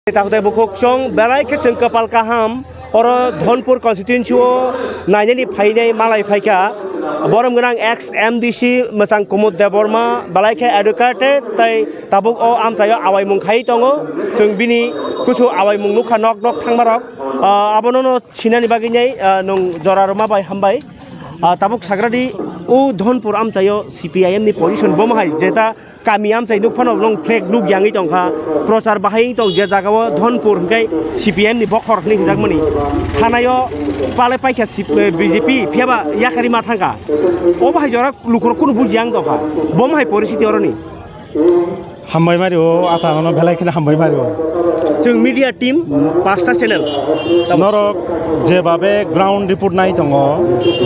Takutnya bukuk cong belai ke cengkapal kaham orang Dhonpur constituency naiknya fainai malai faika boram genang ex MDC mesang kumut deborma belai ke educated tai tabuk o am saya awai mung khai tongo ceng bini kusu awai mung nukha nok nok thang marok abonono chinani baginya nong joraruma bai hambai tabuk sagradi o Dhonpur am saya CPIM ni position bomahai jeta kami am saya nuk pano long flag nuk yang itu angka prosar bahaya itu je jagawa Dhonpur hinggai CPM ni bokhor ni hingga mani thanayo pale pai ke BJP phiaba yakari ma thangka o bahai jora lukur kun bujiang to ka bom hai পরিস্থিতি oroni hambai mario ata ono belai kina hambai mario जों media team 5টা channel norok je babe ground report nai tongo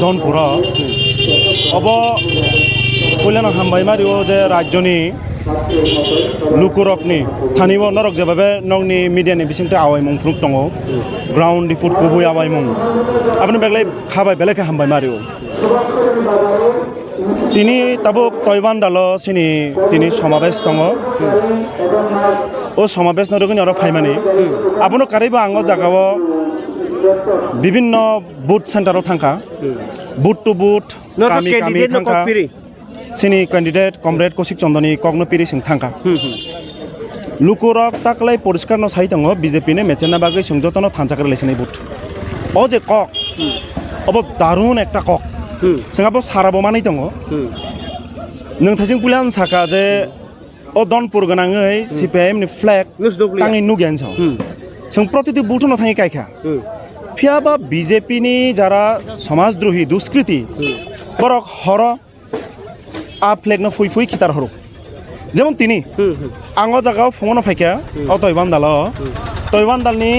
Dhonpur obo Puliano hambai mario je rajyoni lukurokni thanibo norok je babe nongni media ni bisingte awai mung fruk tongo ground report kubui awai mung apni beglai khabai belai hambai mario তিনি তাবুক তৈবান ডালো সিনি তিনি সমাবেশ দङ ও সমাবেশ নরগনি আর ফাইমানি আপনো কারিবা আঙ্গ জাগাও বিভিন্ন booth সেন্টারও থাকা booth two booth কামি কামি থাকা সিনি ক্যান্ডিডেট কমরেড কৌশিক চন্দনী কগ্ন পিরি সিং থাকা লুকুরক তাকলাই পরিষ্কার ন সাই দङ বিজেপি নে মেচেনা বাগৈ সংযতন থানচাকার লেসিনি বুথ ও যে কক অব দারুণ একটা cock Singapore sarabo manai tongo nung thajing pulian saka je o Dhonpur ganangai CPIM ni flag tangi nugian so sing protiti butu no thangi kaikha phiaba BJP ni jara সমাজদ্রোহী দুষ্কৃতি borok horo a flag no fui khitar horo যেমন তিনি আঙ্গ জায়গাও ফুঙনো ফাইকা ও তৈবান দাল ni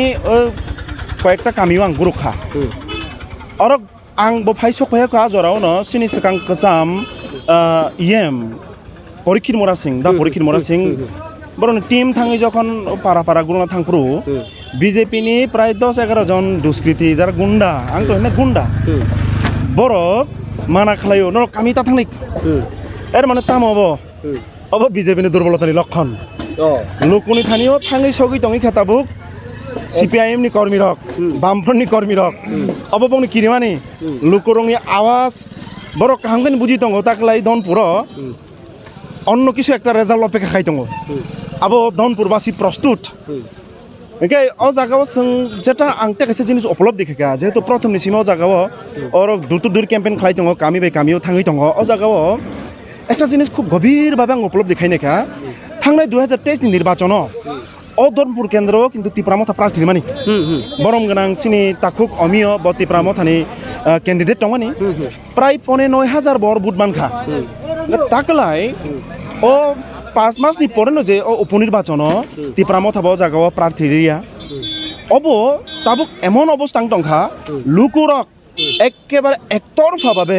কয়েকটা কামিওয়াং গুরুখা আর ang bo phaisok phaya ka jorao no sini sekang kesam IM Porikhir Mora Singh da Porikhir Mora Singh boron team thangi jokhon para para guruna thangpru BJP ni pray 10-11 jon duskriti jar gunda ang to hene gunda borok mana khlayo no kami ta thangnik er mane tam obo BJP ni durbolota ni লক্ষণ lokuni thanio thangi sogi tongi khatabuk CPIM ni কর্মী rock বামফ্রন্ট ni কর্মী rock অববংনি কিরিমানি লুকুরংনি আওয়াজ বড় কাহামগানি বুঝি দङ তাকলাই Dhonpur অন্য কিছু একটা রেজাল্ট অপেক্ষা খাই দङ আবো Dhonpurবাসী প্রস্তুত একে ও জায়গাও যেটা আংটা কাছে জিনিস উপলব্ধি খাকা যেহেতু প্রথম নিসিমাও জায়গাও ওর দূর ক্যাম্পেইন খাই দङ কামি বাই কামিও থাঙ্গি দङ ও জায়গাও একটা জিনিস খুব গভীরভাবে আং উপলব্ধি খাই নাকা থাংনাই 2023 নি নির্বাচন ও Dhonpur কেন্দ্র কিন্তু তিপ্রামথা প্রার্থী মানি বরম গনাং সিনি তাকুক অমিয় ব তিপ্রামথানি ক্যান্ডিডেট দঙানি প্রায় 9,500 বর বুট মানখা তাকলাই ও 5 মাস নি পরে যে ও উপনির্বাচন তিপ্রামথা ব জাগাও প্রার্থী রিয়া অব তাবুক এমন অবস্থান দংখা লুকুরক একেবারে একতরফাভাবে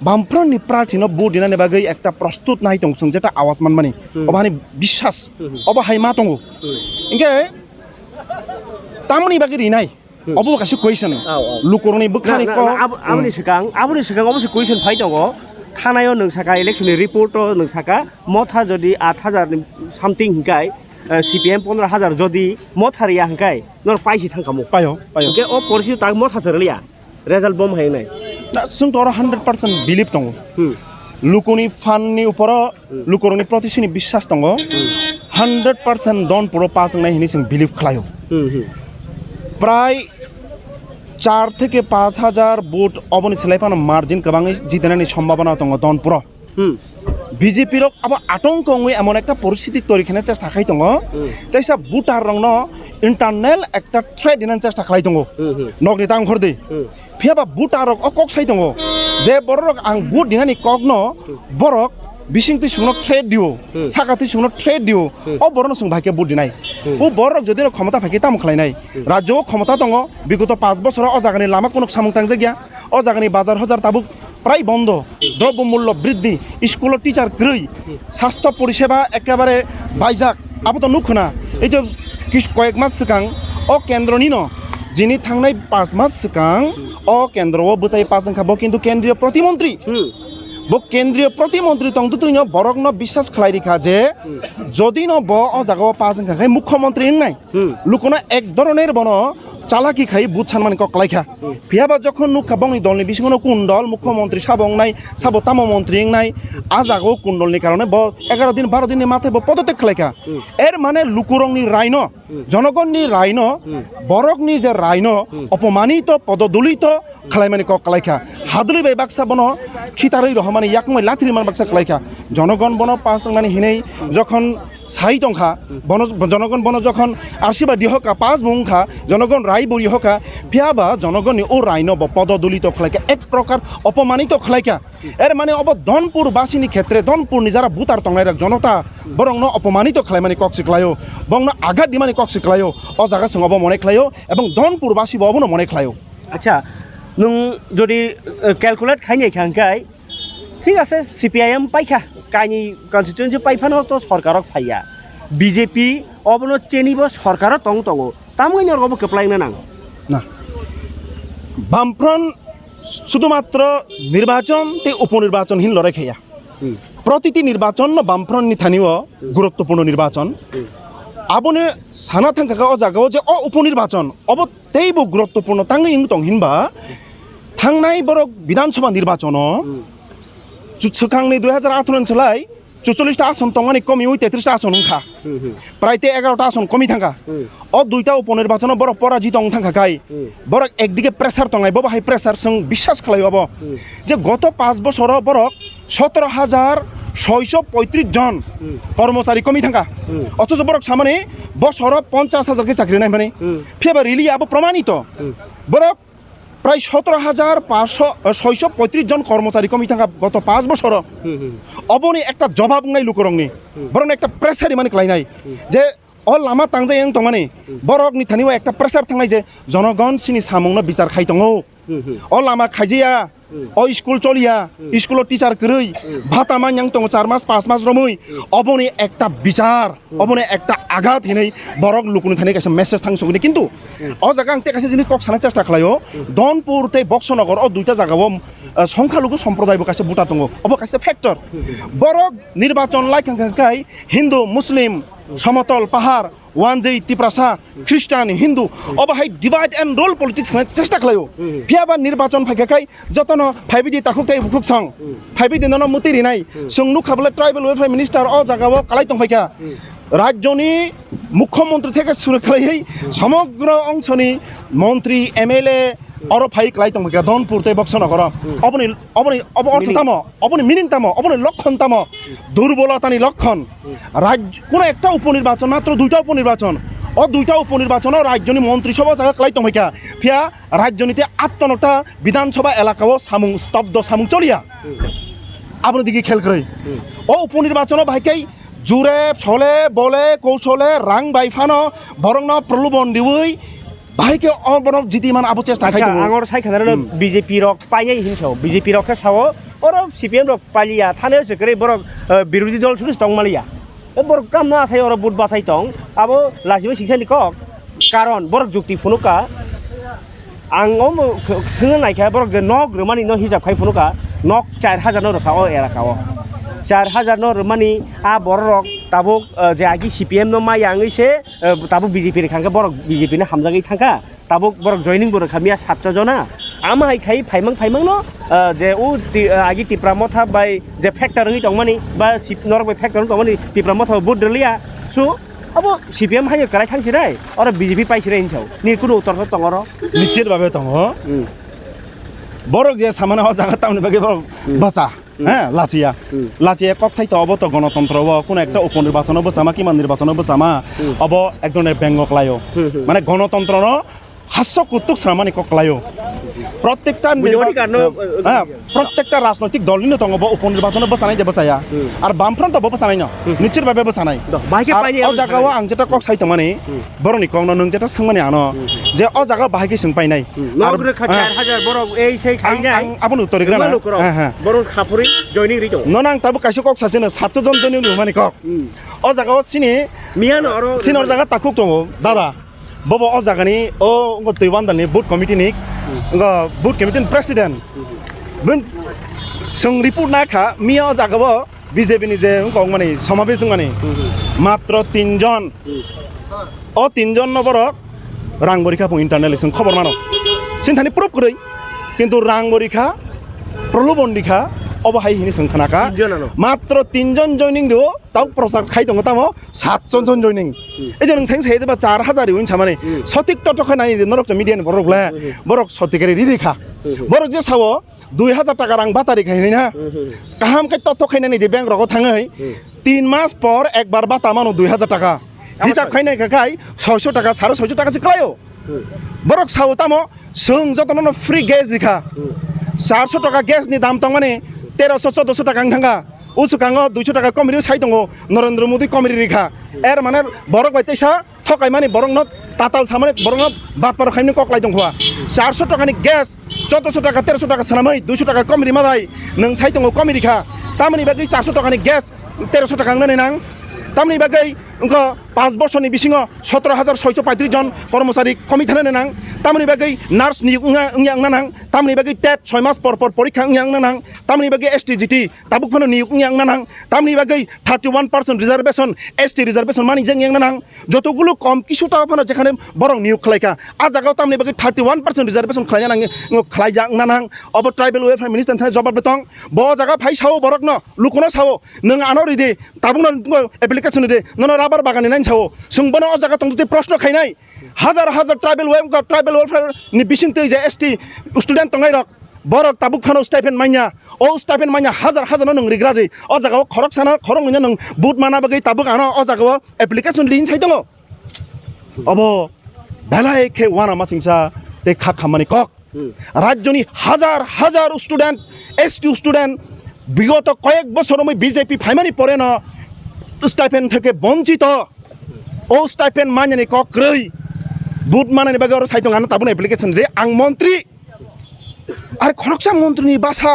বামফ্রন্টনি প্রার্থী বুট দিনানি বাগৈ একটা প্রস্তুত নাই দংসং যেটা আওয়াজ মানমানি অবানি বিশ্বাস অবা হাইমা দङ ইনকে তামনি বাগৈ রিনাই অব কাছে কুয়েশন লুকুরনি বখানি ক আমনি সিগাং অবশ্য কুয়েশন ফাই দङ থানায় নংসাকা ইলেকশন রিপোর্ট নংসাকা মথা যদি 8,000 সামথিং হিংকাই CPM 15,000 যদি মথারিয়া হিংকাই নর পাইছি থাংকামু পায় কে ও পরিস্থিতি তাক মথা জরলিয়া result bom hai nai sung tor 100% believe dong lukuni fan ni upor lukuroni protisini বিশ্বাস dong 100% Dhonpur pasang nai hini sing believe khlayo প্রায় 4 থেকে 5,000 ভোট অবনি সেলাইপানো মার্জিন কবাঙ্গি জিতেনানি সম্ভাবনা দङ Dhonpur বিজেপি রক আবার আতঙ্ক এমন একটা পরিস্থিতি তৈরি খেনে চেষ্টা খাই দङ তাইসা বুটার রং ইন্টারনাল একটা থ্রেড দিনান চেষ্টা খাই দङ নগনি তাং ঘর দে ফিয়াবা বুটার অকক সাই দङ যে বড়ক আং বুট দিনানি কগ্ন বড়ক বিসিংতি সুনো থ্রেড দিও সাকাতি সুনো থ্রেড দিও ও বড়ন সুং ভাইকে বুট দিনাই ও বড়ক যদি ক্ষমতা ফাকি তাম খাইনাই রাজ্য ক্ষমতা দङ বিগত 5 বছর ও জাগানি লামা কোন সামং তাং জায়গা ও জাগানি বাজার হাজার তাবুক প্রায় বন্ধ দ্রব্যমূল্য বৃদ্ধি স্কুলের টিচার গ্রই স্বাস্থ্য পরিষেবা একেবারে বাইজাক আবো তো নুখনা এই যে কয়েক মাস সিগাং ও কেন্দ্রনি ন যিনি থাংনাই 5 মাস সিগাং ও কেন্দ্র বচাই পাসং খাবো কিন্তু কেন্দ্রীয় প্রতিমন্ত্রী bo kendriyo protimantri tong tu tuino borok no বিশ্বাস khlai rikha je jodi no bo o jaga pa jang khai mukhyamantri ngai lukono ek doroner bono চালাকি খাই বুথ সানমানি কক লাইখা ফিয়াবা যখন নুখা বংনি দলনি বিসিংনো কুণ্ডল মুখ্যমন্ত্রী সাবং নাই সাবো তামো মন্ত্রী নাই আজাগো কুণ্ডলনি কারণে 11 দিন 12 দিনের মাথায় পদত্যাগ খাইখা এর মানে লুকুরংনি রাইন জনগণনি রাইন বরকনি যে রাইন অপমানিত পদদলিত খালাইমানি কক লাইখা হাদলি বাই বাক্সা বন খিতারই রহমানি ইয়াকময় লাথিরি মান বাক্সা লাইখা জনগণ বন পাস মানে হিনেই যখন সাই টংখা বন জনগণ বন যখন আশীর্বাদ দিহকা পাঁচ মুংখা জনগণ রাই বরি হকা ফিয়াবা জনগণনি ও রাইন পদদলিত খালাইকা এক প্রকার অপমানিত খালাইকা এর মানে অব ধনপুর বাসিনী ক্ষেত্রে ধনপুরনি যারা বুতার টংনাইরা জনতা বরং অপমানিত খালাইমানি কক সিকলায়ো বংনা আঘাত দিমানি কক সিকলায়ো অ জায়গা সঙ্গব মনে খালায়ো এবং ধনপুর বাসি ববনো মনে খালায়ো আচ্ছা নং যদি ক্যালকুলেট খাইনি খাংকাই ঠিক আছে সিপিআইএম পাইখা কাইনি কনস্টিটুয়েন্সি পাইফানো তো সরকারক ফাইয়া বিজেপি অবনো চেনিব সরকার টং টং তামইনি অরগব কেপ্লাইনা নাং না বামফ্রন্ট শুধুমাত্র নির্বাচন তে উপনির্বাচনহীন লড়াই খাইয়া প্রতিটি নির্বাচন বামফ্রন্ট নিথানিও গুরুত্বপূর্ণ নির্বাচন আবনে সানা থাকা ও জায়গাও যে উপনির্বাচন অব তেইব গুরুত্বপূর্ণ তাঙ্গি ইং টং হিনবা থাংনাই বড় বিধানসভা নির্বাচন চুৎসখাংনি 2018 সালাই 44টা আসন টংমানি কমি ওই 33টা আসন উংখা প্রায় 11টা আসন কমি থাকা ও দুইটা উপনির্বাচন বড় পরাজিত অং থাকা গাই বড় একদিকে প্রেসার টংলাই বড় হাই প্রেসার সং বিশ্বাস খালাই হব যে গত 5 বছর বড় 17,635 জন কর্মচারী কমি থাকা অথচ বড় সামনে বছর 50,000 কে চাকরি নাই মানে ফেবার রিলি আব প্রমাণিত বড় প্রায় 17,635 জন কর্মচারী কমি থাকা গত 5 বছর অবনি একটা জবাব নাই লুকরংনি বরং একটা প্রেসারি মানে ক্লাই নাই যে অ লামা তাংজাই এং টমানি বরক নি থানিও একটা প্রেসার থাঙ্গাই যে জনগণ সিনি সামংনো বিচার খাই দङ অ লামা খাইজিয়া অ স্কুল চলিয়া স্কুল টিচার করই ভাতা মান yang দङ 4 মাস 5 মাস রমই অবনি একটা বিচার অবনি একটা আঘাত হিনেই বরক লুকুনি থানি কাছে মেসেজ থাংসগুনি কিন্তু অ জায়গা আংতে কাছে যিনি কক সানা চেষ্টা খালাयो দনপুর তে বক্সনগর অ দুইটা জায়গাও সংখ্যালঘু সম্প্রদায় কাছে বুটা দङ অব কাছে ফ্যাক্টর বরক নির্বাচন লাইখাংখাই হিন্দু মুসলিম সমতল পাহাড় ওয়ানজেই তিপ্রাসা খ্রিস্টান হিন্দু অবাহাই ডিভাইড এন্ড রোল পলিটিক্স চেষ্টা খালাयो ফিয়াবা নির্বাচন ফাইকাই যতন ফাইবিডি তাকুকতাই হুকুক সং ফাইবিডি নন মুতিরি নাই সংনু খাবলে ট্রাইবেল ওয়েলফেয়ার মিনিস্টার অ জায়গাও কালাই দं ফাইকা রাজ্যনি মুখ্যমন্ত্রী থেকে শুরু খালাই সমগ্র অংশনি মন্ত্রী এমএলএ অর ফাই কালাই দं ফাইকা দনপুরতে বক্সনগর অবনি অবনি অব অর্থতাম অবনি মিনিংতাম অবনি লক্ষণতাম দুর্বলতানি লক্ষণ রাজ্য কোন একটা উপনির্বাচন মাত্র দুইটা উপনির্বাচন ও দুইটা উপনির্বাচন রাজ্যনি মন্ত্রিসভা জায়গা কালাই দं ফাইকা ফিয়া রাজ্যনিতে 58টা বিধানসভা এলাকাও সামুং স্তব্ধ সামুং চলিয়া আপনি দিকে খেয়াল করে ও উপনির্বাচন ভাইকাই জুরে ছলে বলে কৌশলে রাং বাইফানো বরং প্রলোভন দিউই ভাইকে অবরব জিতিমান আবু চেষ্টা খাই দङ আঙর সাইখাদার বিজেপি রক পাইয়াই হিনসাও বিজেপি রককে সাও ওর সিপিএম রক পালিয়া থানে সেকরে বরক বিরোধী দল সুরিস টংমালিয়া বরক কাম না আসাই ওর বুট বাসাই টং আবো লাজিবো সিংসানি কক কারণ বরক যুক্তি ফুনুকা আঙম সোङो नायखा बरक जे नक रमानि न हिसाब खाय फुनुका नक 4,000 न रखाओ एराखाओ 4,000 न रमानि आ बरक ताबुक जे आगि सिपिएम न मायाङैसे ताबुक बिजेपि रेखांखा बरक बिजेपि न हामजागै थांखा ताबुक बरक जयनिं बरक खामिया 7 जना आमाय खाय फाइमां न जे उ आगि तिप्रा मथा बाय जे फैक्टर ङै दंमानि बा सिप नरक बाय फैक्टर दंमानि तिप्रा मथा बुट दलिया सु अब সিপিএম হাই কারাই থাংছিরাই আর বিজেপি পাইছিরাই হিনসাও নি কোনো উত্তর দङर নিশ্চিত ভাবে দङ বরক যে সামান্য জায়গা তামনি বাকি বরক বাসা হ্যাঁ লাচিয়া কক থাইতো অব তো গণতন্ত্র কোন একটা উপনির্বাচন বসামা কিমান নির্বাচন বসামা অব এক ধরনের ব্যঙ্গক লায়ো মানে গণতন্ত্র হাস্য কৌতুক সামানি ককলায়ো প্রত্যেকটা রাজনৈতিক দল নিয়ে দङ উপনির্বাচন বসানাই বসায়া আর বামফ্রন্ট বসানাই না নিশ্চিত ভাবে বসানাই অ জায়গাও আং যেটা কক সাইতো মানে বরনি কং নং যেটা সোंमाने আনো যে অ জায়গা বাহাইকে সোं পাইনাই আর 4,000 বড় এই সেই খাইনাই আপনি উত্তর গরা না হ্যাঁ বড় খাপুরি জয়নিং রিটো ননাং তাবো কাইসো কক সাসেনা 7 জন জয়নিং মানে কক অ জায়গাও সিনি মিয়ানো আর সিনর জায়গা তাকুক দङ দাদা ববো অ জায়গানি ও তৈবান দালনি বুট কমিটিনি বুট কমিটিন প্রেসিডেন্ট जों रिपर्ट नाखा मिया जागाबो बीजेपी नि जे कं माने समावेश माने मात्र 3 जन ओ 3 जन नबरक रां बरिखा पो इंटरनेल जों खबर मानो सिनथानि प्रुफ करै किन्तु रां बरिखा प्रलोभन दिखा अबहाय हिनि जों खोनाका मात्र 3 जन जॉइनिंग दो ताव प्रसार खाइ दङ तामो 7 जन जॉइनिं ए जों सें सेदबा 4000 उइन सामाने सटिक टटक नानि नरक मिडिया बरकला बरक सटिकारि रिरिखा बरक जे सावो 2000 टाका रां बातारि खाइना काहाम के टटक खाइनानि दे बैंक रगो थाङै 3 मास पर एक बार बाता मानो 2000 टाका हिसाब खाइनाय खाय 600 टाका 650 टाका सिक्लायो बरक सावो तामो जों जतन फ्री गैस दिखा 400 टाका गैस नि दाम तंग माने 1300 1400 टाका थांगा उसुकाङो 200 टाका कमिरि साइ दङ नरेंद्र मोदी कमिरि रेखा एर माने बरक बायतैसा थकाय माने बरक न ताताल सामाने बरक न बातपार खाइनो कक्लाय दंखवा 400 टाकानि गैस 1400 टाका 1300 टाका सानामै 200 टाका कमिरि माबाय नों साइ दङ कमिरिखा तामनि बागै 400 टाकानि गैस 1300 टाका ननै नां तामनि बागै उनखो 5 बछरनि बिसिङो 17635 जन कर्मचारी कमि थानो नां तामनि बागै नार्स नि उंयां नां तामनि बागै टेट 6 मास पर परीक्षा उंयां नां तामनि बागै एसटीजीटी ताबुक फनो नि उंयां नां तामनि बागै 31% रिजर्वेशन एसटी रिजर्वेशन मानि जों yang नां जतोगुलो कम किसु टाका फनो जेखाने बरं नियुग खलायका आ जागाव तामनि बागै 31% रिजर्वेशन खलाया नां खलाया नां अब ट्राइबल वेलफेयर मिनिस्टर थाने जवाब बेतंग ब जागा फाइ सावो बरक न लुकनो सावो नों आनो रिदि ताबुक एप्लिकेशन दे ननो राबार बागान नाइन सावो सुंबनो अ जागा तंगते प्रश्न खाइनाय हजार हजार ट्राइबल वेलफेयर नि बिसिंते जे एसटी स्टुडेन्ट तंगाय रक बरक ताबुक फानो स्टाइपेन्ड माइया ओ स्टाइपेन्ड माइया हजार हजार नों रिग्रादि अ जागाव खरक साना खरं नों बुट माना बागै ताबुक आनो अ जागाव एप्लिकेशन लिन साइ दङ अब बेलाय के वाना मासिंसा ते खा खामानि कक राज्यनि हजार हजार स्टुडेन्ट एसटी स्टुडेन्ट বিগত কয়েক বছর বিজেপি ফাইমানি পরে না স্টাইপেন্ড থেকে বঞ্চিত ও স্টাইপেন্ড মাইনানি কক্রই বুট মানানি বাগে আর সাইতং আনা তাবুন অ্যাপ্লিকেশন দে আং মন্ত্রী আর খরকসা মন্ত্রীনি বাসা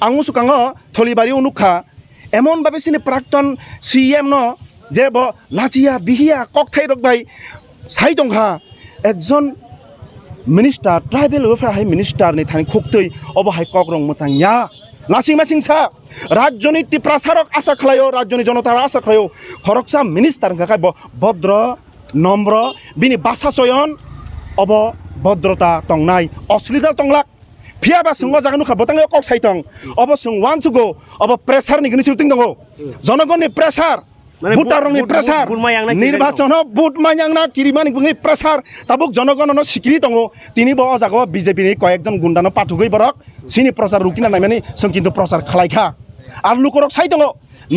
আং সুকাङ থলিবারি অনুখা এমন ভাবে সিনি প্রাক্তন সিএম ন যে ব লাচিয়া বিহিয়া ককথাই রকবাই সাইতংখা একজন মিনিস্টার ট্রাইবেল ওয়েলফেয়ার হাই মিনিস্টার नि थानि खुक्तै अबहाय कक्रं मोजां या लासिं मासिंसा राजनीति प्रसारक आशा खालायो राज्यनि जनतार आशा खालायो खरकसा मिनिस्टार खाय भद्र नम्र बिनि भाषा चयन अब भद्रता तंनाय अश्लीलता तंलाक फियाबा सुंग जागनु खा बतांग कक साइतंग अब सुं वान सुगो अब प्रेसार नि गनि सिउटिं दंगो जनगणनि प्रेसार बुटारंनि प्रेसार निर्वाचन बुट मायांगना किरिमानि बुंनि प्रेसार ताबुक जनगणन सिकिरि दंगो तिनि ब जागो बीजेपी नि कयेकजन गुन्डानो पाठुगै बरक सिनि प्रचार रुकिना नायमानि जों किन्तु प्रचार खालायखा आर लुकरक साइ दंगो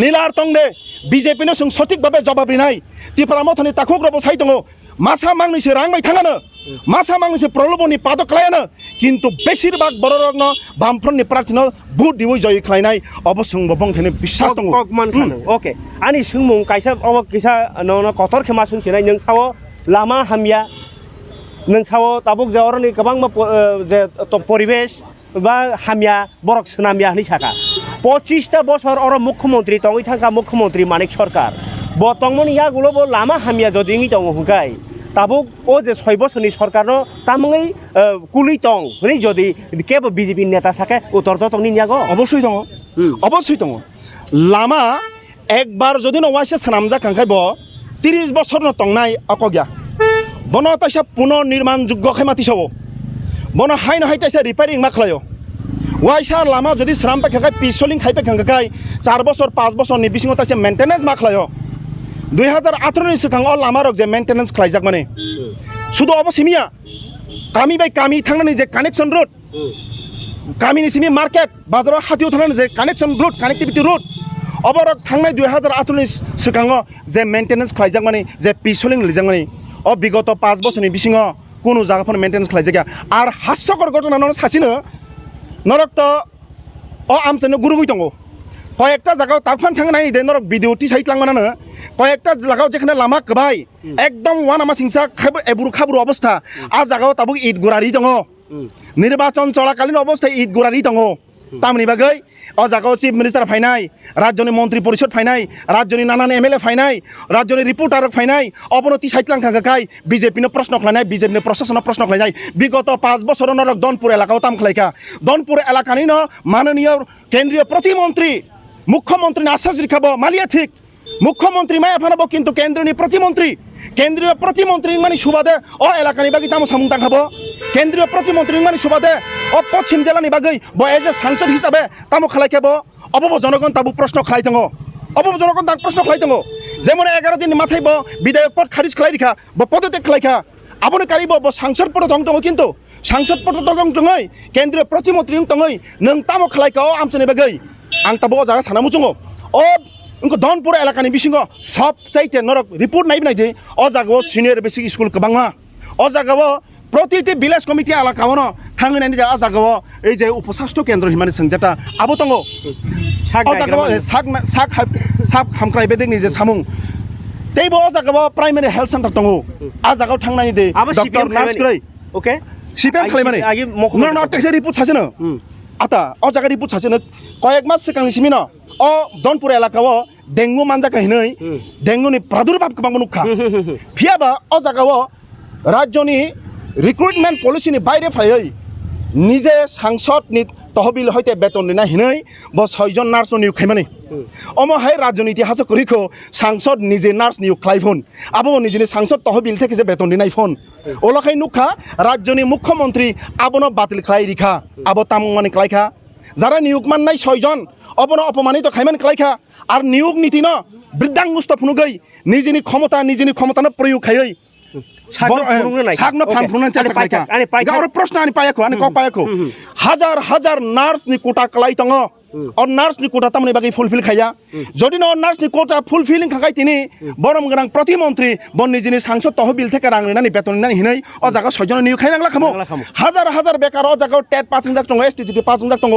नीलार तंदे बीजेपी नो जों सঠিক भाबे जवाब रिनाय तिप्रामथनि ताखुग्रबो साइ दंगो मासा मांनिसो रांबाय थाङानो मासा मांनिसो प्रलोभननि पादक खालायानो किन्तु बेसिरभाग बररगनो बामफ्रननि प्रार्थीनो बुट दिवै जय खालायनाय अबसं बबंथनि বিশ্বাস दंगो ककमान खानो ओके आनि सुंमुं कायसा अब किसा न कतर खेमा सुंसिनाय नों सावो लामा हामिया नों सावो ताबुक जावरनि गोबां जे परिवेश बा हामिया बरक सुनामिया नि साका 25टा बছর और मुख्यमंत्री तंगै थांका मुख्यमंत्री मानिक सरकार बतंगमनि या गुलो लामा हामिया जदि इ दङ हुगाय ताबुक ओ जे 6 বছরनि सरकारनो तामङै कुलि तंग हनै जदि केब बीजेपी नेता साके उत्तर दतंगनि नियागो अवश्य दङ लामा एकबार जदि न वाइसे सनामजा कांखायब 30 বছর न तंगनाय अकग्या बन तैसा पुनर्निर्माण योग्य खेमाति सबो बन हाइन हाइ तैसा रिपेयरिंग मा खालायो वाइसा लामा जदि सराम पाखाय पिसलिं खाइपे खांखाय 4 বছর 5 বছরनि बिसिङाव तैसा मेंटेनेंस मा खालायो 2018 नि सिगां अ लामा रक जे मेंटेनेंस खालायजाक माने सुदो अबसिमिया कामी बाय कामी थांनानै जे कानेक्शन रोड कामिनि सिमी मार्केट बाजाराव हाथियाव थांनानै जे कानेक्शन रोड कानेक्टिविटी रोड अबरक थांनाय 2018 नि सिगां जे मेंटेनेंस खालायजाक माने जे पिसलिं लिजाक माने अ बिगत 5 বছরनि बिसिङाव कोनो जागाफोर मेंटेनेंस खालायजाक आर हास्यकर घटना न सासिनो नरक अ आमचनो गुरुगै दङ कयेकटा जागाव ताफान थांनाय दे नरक भिडिअ टी साइट लांमानानो कयेकटा जागाव जेखाने लामा गबाय एकदम वान आमा सिंसा एबुरु खाबुरु अवस्था आ जागाव ताबुक इट गुरारि दङ निर्वाचन चलाकालीन अवस्था इट गुरारि दङ तामनि बागै अ जागाव चिफ मिनिस्टार फाइनाय राज्यनि मन्त्रि परिषद फाइनाय राज्यनि नानान एमएलए फाइनाय राज्यनि रिपोर्टार फाइनाय अबनति साइटलांखा गाय बीजेपी नो प्रश्न खालायनाय बीजेपी नो प्रशासन प्रश्न खालायनाय विगत 5 बोसोर नरक दनपुर एलाकाव ताम खालायखा दनपुर एलाकानि न माननीय केंद्रीय प्रतिमंत्री मुख्यमंत्री आश्वास रिखाबो मालिया ठीक मुख्यमंत्री माया फानाबो किन्तु केंद्रनि प्रतिमंत्री माने सुबादे अ एलाकानि बागै तामो सामुं तांखाबो केंद्रीय प्रतिमंत्री माने सुबादे अ पश्चिम जिल्लानि बागै ब एज ए सांसद हिसाबै तामो खालायखाबो अबो जनगण ताबु प्रश्न खालायदोंगो अबो जनगण तां प्रश्न खालायदोंगो जेमन 11 दिन माथायबो विधायक पद खारिज खालायरिखा ब पदत्याग खालायखा आबोनो कारिबो ब सांसद पद दं किन्तु सांसद पद दं दङै केंद्रीय प्रतिमंत्री दङै नों तामो खालायखा आमचनि बागै आं ताबो जागा साना मुचुङो अ उनको दनपुर एलाकानि बिसिङाव सब चाइते नरक रिपोर्ट नायदे अ जागाव सिनियर बेसिक स्कुल गोबाङा अ जागाव प्रतिटी विलेज कमिटी एलाकावनो थांनायनि जा जागाव ए जे उपस्वास्थ्य केन्द्र हिमानि संजाता आबो दङ अ जागाव साक हामख्राय बेदेनि जे सामुं तेबो अ जागाव प्राइमारि हेल्थ सेन्टर दङ आ जागाव थांनायनि दे डॉक्टर नार्स ग्रै ओके सिपिएम खालायमानि न टेक्स रिपोर्ट सासेनो आता अ जागा रिपोर्ट सासेनो कयेक मास सिगांनि सिमिनो अ दनपुर एलाकाव डेंगु मानजाखा हिनै डेंगुनि प्रादुर्भाव गोबां नुखा फियाबा अ जागाव राज्यनि रिक्रुटमेन्ट पलिसिनि बायरे फायै निजे सांसदनि तहबिल हयते बेतन दिना हिनै ब 6 जन नार्स नियुग खायमानि अमहाय राज्यनि इतिहास करिखो सांसद निजे नार्स नियुग खालायफोन आबो निजेनि सांसद तहबिल थेके जे बेतन दिनाय फोन ओलाखाय नुखा राज्यनि मुख्यमंत्री आबोनो बातिल खालायरिखा आबो तामुंमानि खालायखा যারা নিয়োগ মাননাই 6 জন অপন অপমানিত খাইমান খালাইখা আর নিয়োগ নীতি ন বৃদ্ধাং মুস্তফনুগৈ নিজেনি ক্ষমতা ন প্রয়োগ খাই সাগন ফানফুনন চেষ্টা খালাইখা গাওর প্রশ্ন আনি পায়াখো আনি ক পায়াখো হাজার হাজার নার্স নি কোটা খালাইতङ और नार्स नि कोटा तामनि बागै फुलफिल खाया जदि न नार्स नि कोटा फुलफिलिंग खाखाय तिनि बरम गोनां प्रतिमंत्री बन निजिनि सांसद तहबिल थेके रां लेनानि बेतन लेनानि हिनै अ जागा 6 जन नियुग खायनांला खामो हाजार हाजार बेकार अ जागा टेट पासिं जाक दङ एसटीजीटी पासिं जाक दङ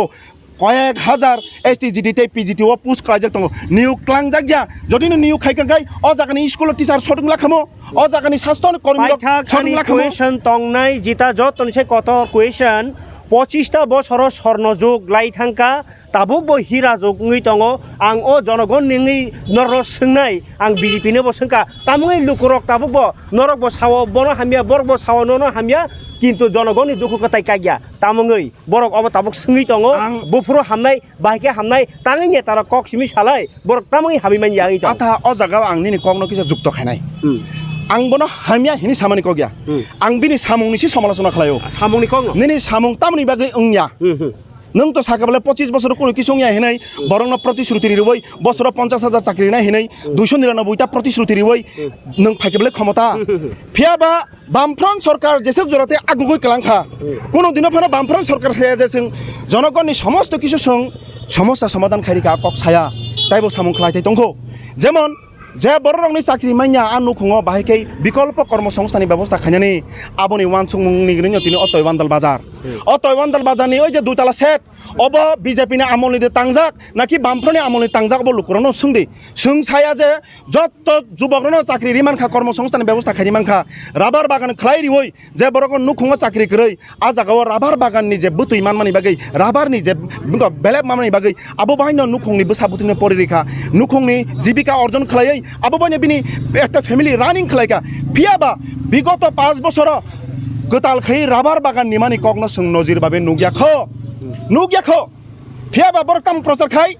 कयेक हाजार एसटीजीटी ते पीजीटी ओ पुस खालाय जाक दङ नियुग क्लां जागया जदि न नियुग खायखाय अ जागानि स्कुल टीचार सदुंला खामो अ जागानि शासन कर्मी सदुंला खामो क्वेश्चन तंनाय जिता जतनसे कत क्वेश्चन 25टा बছर स्वर्णजुग लाइथांका ताबो हिरा जुगै दङ आं अ जनगण निङै नर सोंनाय आं बीजेपी ने बसंका तामुङै लुकुरक ताबो नरक बसाव बन हामिया बरक बसाव ननो हामिया किन्तु जनगणनि दुखु कथाय कागिया तामुङै बरक अब ताबुक सोङै दङ बुफुरो हामनाय बाहिके हामनाय ताङै नेतार कक सिमि सालाय बरक तामुङै हामिमान याङै दङ आथा अ जागाव आंनि कगनो किसा जुक्त खायनाय आं बनो हामिया हिनि सामानि कगिया आं बिनि सामुंनिसि समालोचना खालायो सामुंनि कग निनि सामुं तामनि बागै ओंया नों तो साकाबले 25 बছर कोनो किसंया हिनै बरंनो प्रतिश्रुति रिवै बছर 50,000 चाकरि ना हिनै 299 टा प्रतिश्रुति रिवै नों फाइकेबले क्षमता फियाबा बामफ्रन सरकार जेसेक जरते आगुगै कलांखा कोनो दिनो फना बामफ्रन सरकार से जेसें जनगणनि समस्त किसु सं समस्या समाधान खारिका कक साया ताइबो सामुं खलायथाय दंखो जेमन जे बरंनि चाकरि माइया आनुखुङो बाहायकै विकल्प कर्मसंस्थानि व्यवस्था खायनानि आबोनि वानसुंनि गिरिनो तिनि अतय वान्दल बाजारनि ओइ जे दुताला सेट अब बीजेपी ने आमलनि दे तांजाक नाकि बामफ्रनि आमलनि तांजाक बो लुकुरनो सुंदि सुंसाया जे जत जुबकरनो चाकरि रिमानखा कर्मसंस्थानि व्यवस्था खायनि मानखा राबार बागान खलायरि ओइ जे बरको नुखुङो चाकरि करै आ जागाव राबार बागाननि जे बुतुइ मानमानि बागै राबारनि जे बेलेग मानमानि बागै आबो बाहायनो नुखुंनि बोसाबुतिनि परिरेखा नुखुंनि जीविका अर्जन खलायै आबो बाहायनो बिनि একটা ফ্যামিলি রানিং खलायका फियाबा विगत 5 বছর गोताल खै राबार बागान निमानि कगनो सों नजिर बाबे नुग्याखो फियाबा बरतम प्रचार खाय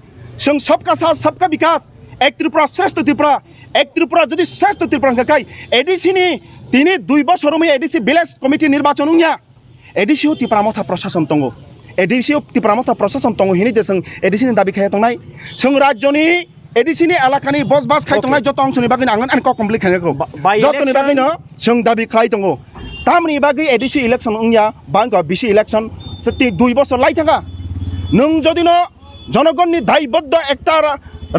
सों सबका साथ सबका विकास एक त्रिपुरा श्रेष्ठ त्रिपुरा जदि श्रेष्ठ त्रिपुरा खाय एडिसिनि तिनि 2 বছর मै एडिसि विलेज कमिटी निर्वाचन उन्या एडिसि तिप्रामथा प्रशासन तंगो एडिसि तिप्रामथा प्रशासन तंगो हिनि देसं एडिसिनि दाबि खाय तंनाय सों राज्यनि एडिसिनि एलाकानि बस खाय तंनाय जत अंशनि बागै आंगन आन कमप्लिट खायनायखौ जतनि बागैनो जों दाबि खाय दंगो तामनि बागै एडिसि इलेक्शन उन्या बांगा बिसि इलेक्शन जति 2 বছর लाइथांगा नों जदिनो जनगणनि दायबद्ध एकटा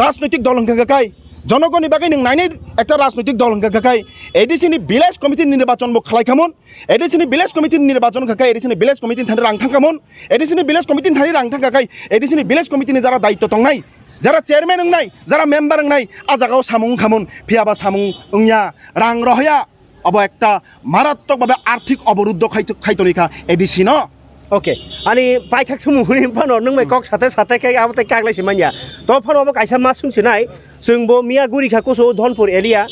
राजनैतिक दल हंखाय जनगणनि बागै नों नायनाय एकटा राजनैतिक दल हंखाय एडिसिनि विलेज कमिटी निर्वाचन बो खालायखामोन एडिसिनि विलेज कमिटी निर्वाचन खाय एडिसिनि विलेज कमिटी थानि रां थांखामोन एडिसिनि विलेज कमिटी थानि रां थांखाय एडिसिनि विलेज कमिटीनि जारा दायित्व दंनाय যারা চেয়ারম্যান নাই যারা মেম্বার নাই আজাগাও সামুং খামুন ফিয়াবা সামুং উংয়া রাং রহয়া अब একটা মারাত্মকভাবে আর্থিক অবরুদ্ধ খাইতনিকা এডিসি ন Oke, ani paikak semua pano nung mai kok sate kayak apa teh kaglai semanya. To pano apa kaisa masung sinai, sungbo mia guri kakuso dhonpur area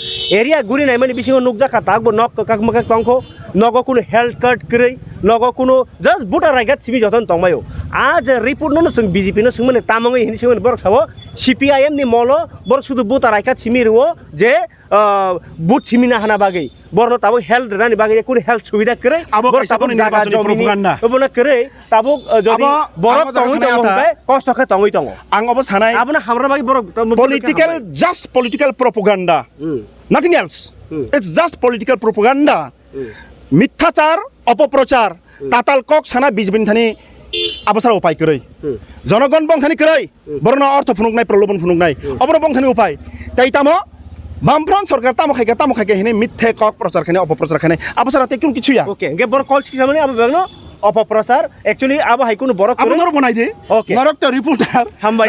guri nai mani bisingo nukja katak bo nok kak makak tongko nogo kuno health card kiri nogo kuno just buta raigat simi joton tongmayo. Aja report nono sung BJP no sung mane tamango ini sung mane borok sabo CPIM ni molo borok sudu buta raigat simi ruo je but simina hana bagai borno tabo health rani bagai kuno health suwida kiri borok tabo jaga propaganda bona kiri tabo jodi borok tongi tongo kosto ke tongi tongo ang obo sanai abona hamra bagi borok political propaganda nothing else it's just political propaganda মিথ্যাচার অপপ্রচার তাতাল cock সানা বিজবিন Thani আবসার উপায় করেই জনগণ বংথানি করেই বরণ অর্থ ফুনুক নাই প্রলোভন ফুনুক নাই অবর বংথানি উপায় তাই তামো বামফ্রন্ট সরকার তামো খাইকে হিনে মিথ্যে কক প্রচার খানে অপপ্রচার খানে আবসারাতে কোন কিছুয়া ওকে গে বড় কল কি সামনে আবো বেগনো অপপ্রচার অ্যাকচুয়ালি আবো হাই কোন বড় আবো নর বনাই দে ওকে নরক তো রিপোর্টার হামবাই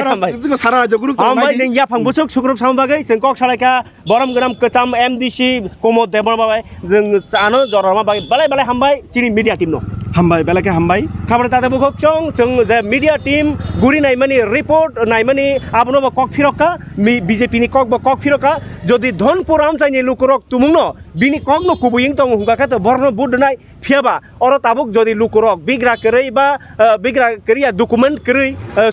সারা রাজ্য গ্রুপ হামবাই নিং ইয়া ফাংবুসুক সুগ্রুপ সামবাগै जों कक सालायका बरम गराम कचाम एमडीसी कोमोद देबर बाबाय जों जानो जरमा बाय बालाय हामबाय चिनि मिडिया टीम नो हामबाय बेलाके हामबाय खाबर ताते बुखक जों जे मिडिया टीम गुरि नायमानि रिपोर्ट नायमानि आबनो बा कक फिरका बीजेपी नि कक बा कक फिरका जदि धनपुर आमसाइनि लुकरक तुमुंनो बिनि कक नो कुबुयिं तंग हुंगाका तो बरनो बुदनाय फियाबा अर ताबुक जदि लुकरक बिग्रा करै बा बिग्रा करिया डकुमेन्ट करै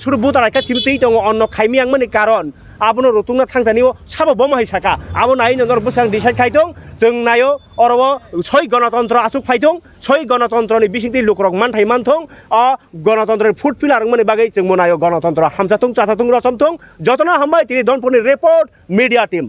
सुरु बुतारायका चिमति तंग अन्न खाइमियां मानि कारण आबनो रुतुंना थांथानिओ साबो बमाहाय साका आबो नाय नगर बुसां डिसाइड खाइदों जों नायो अरबो सय गणतन्त्र आसुक फाइदों सय गणतन्त्रनि बिसिंति लुकरक मानथाय मानथों अ गणतन्त्र फुट पिलार माने बागै जों मनायो गणतन्त्र हामजाथों चाथाथों रसमथों जतना हामबाय तिनि धनपुरनि रिपोर्ट मीडिया टीम